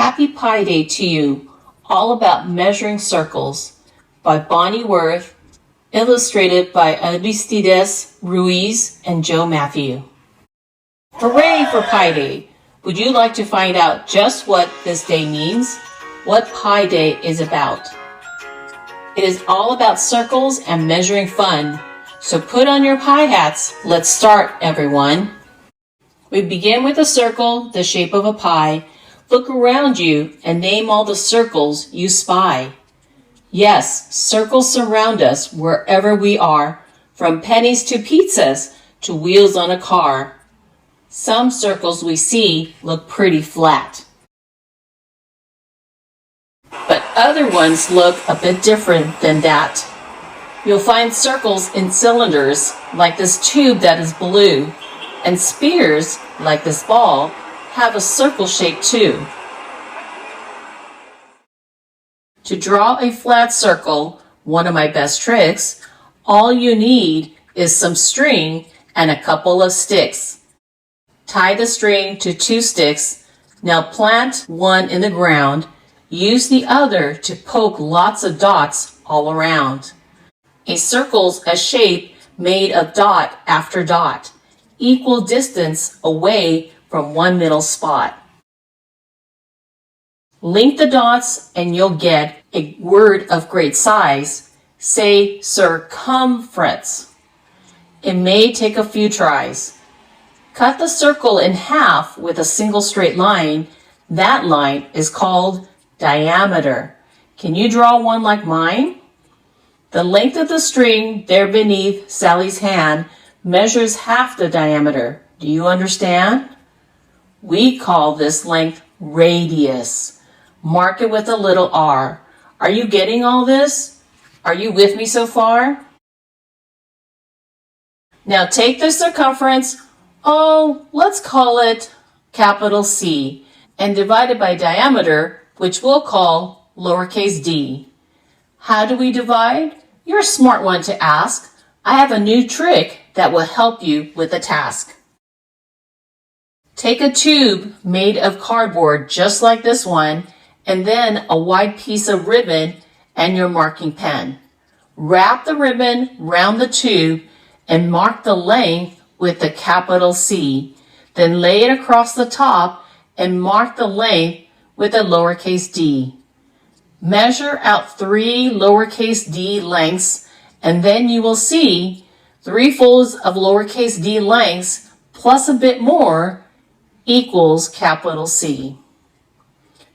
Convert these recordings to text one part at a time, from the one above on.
Happy Pi Day to you, all about measuring circles, by Bonnie Worth, illustrated by Aristides, Ruiz, and Mathieu. Hooray for Pi Day! Would you like to find out just what this day means? What Pi Day is about? It is all about circles and measuring fun. So put on your pi hats. Let's start, everyone. We begin with a circle, the shape of a pie. Look around you and name all the circles you spy. Yes, circles surround us wherever we are, from pennies to pizzas to wheels on a car. Some circles we see look pretty flat, but other ones look a bit different than that. You'll find circles in cylinders, like this tube that is blue, and spheres, like this ball, have a circle shape too. To draw a flat circle, one of my best tricks, all you need is some string and a couple of sticks. Tie the string to 2 sticks. Now plant one in the ground. Use the other to poke lots of dots all around. A circle's a shape made of dot after dot, equal distance away from one middle spot. Link the dots and you'll get a word of great size. Say circumference. It may take a few tries. Cut the circle in half with a single straight line. That line is called diameter. Can you draw one like mine? The length of the string there beneath Sally's hand measures half the diameter. Do you understand? We call this length radius. Mark it with a little r. Are you getting all this? Are you with me so far? Now take the circumference, let's call it capital C, and divide it by diameter, which we'll call lowercase d. How do we divide? You're a smart one to ask. I have a new trick that will help you with the task. Take a tube made of cardboard just like this one, and then a wide piece of ribbon and your marking pen. Wrap the ribbon round the tube and mark the length with the capital C. Then lay it across the top and mark the length with a lowercase d. Measure out 3 lowercase d lengths, and then you will see 3 folds of lowercase d lengths plus a bit more equals capital C.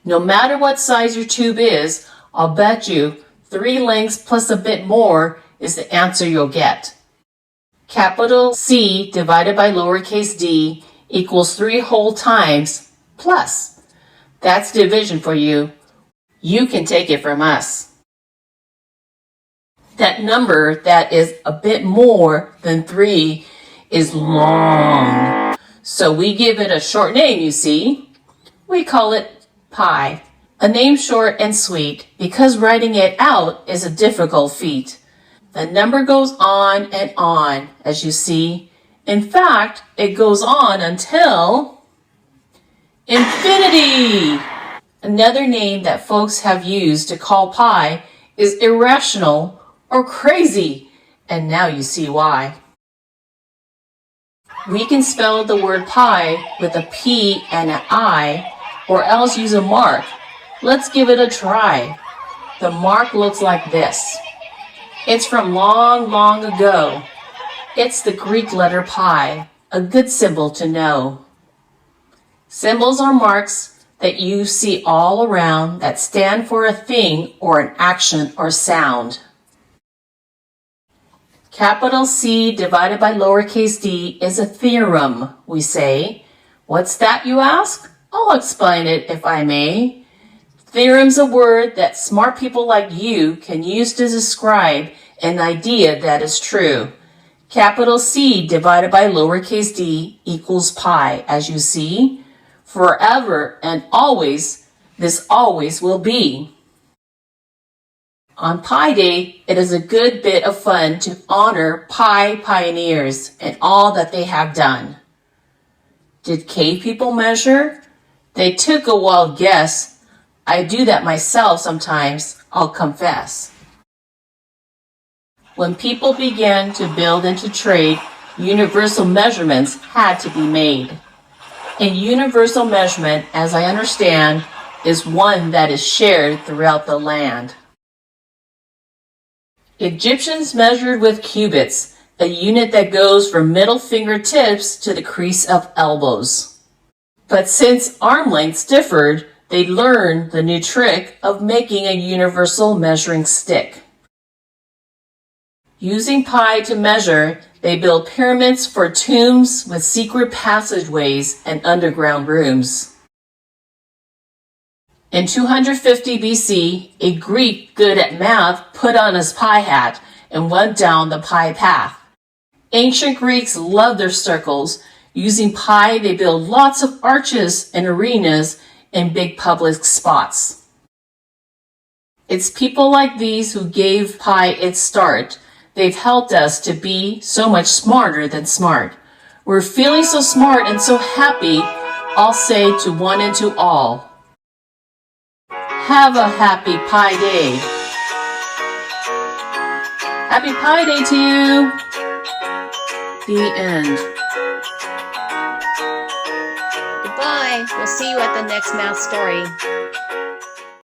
No matter what size your tube is, I'll bet you 3 lengths plus a bit more is the answer you'll get. Capital C divided by lowercase d equals 3 whole times plus. That's division for you. You can take it from us. That number that is a bit more than 3 is long. So we give it a short name, you see. We call it pi. A name short and sweet because writing it out is a difficult feat. The number goes on and on, as you see. In fact, it goes on until infinity. Another name that folks have used to call pi is irrational or crazy, and now you see why. We can spell the word pi with a P and an I, or else use a mark. Let's give it a try. The mark looks like this. It's from long, long ago. It's the Greek letter pi, a good symbol to know. Symbols are marks that you see all around that stand for a thing or an action or sound. Capital C divided by lowercase d is a theorem, we say. What's that, you ask? I'll explain it if I may. Theorem's a word that smart people like you can use to describe an idea that is true. Capital C divided by lowercase d equals pi, as you see. Forever and always, this always will be. On Pi Day, it is a good bit of fun to honor Pi pioneers and all that they have done. Did cave people measure? They took a wild guess I do that myself sometimes, I'll confess. When people began to build and to trade, universal measurements had to be made. A universal measurement, as I understand, is one that is shared throughout the land. Egyptians measured with cubits, a unit that goes from middle fingertips to the crease of elbows. But since arm lengths differed, they learned the new trick of making a universal measuring stick. Using pi to measure, they built pyramids for tombs with secret passageways and underground rooms. In 250 BC, a Greek good at math put on his pi hat and went down the pi path. Ancient Greeks loved their circles. Using pi, they built lots of arches and arenas in big public spots. It's people like these who gave pi its start. They've helped us to be so much smarter than smart. We're feeling so smart and so happy, I'll say to one and to all, have a happy Pi Day. Happy Pi Day to you. The end. Goodbye. We'll see you at the next math story.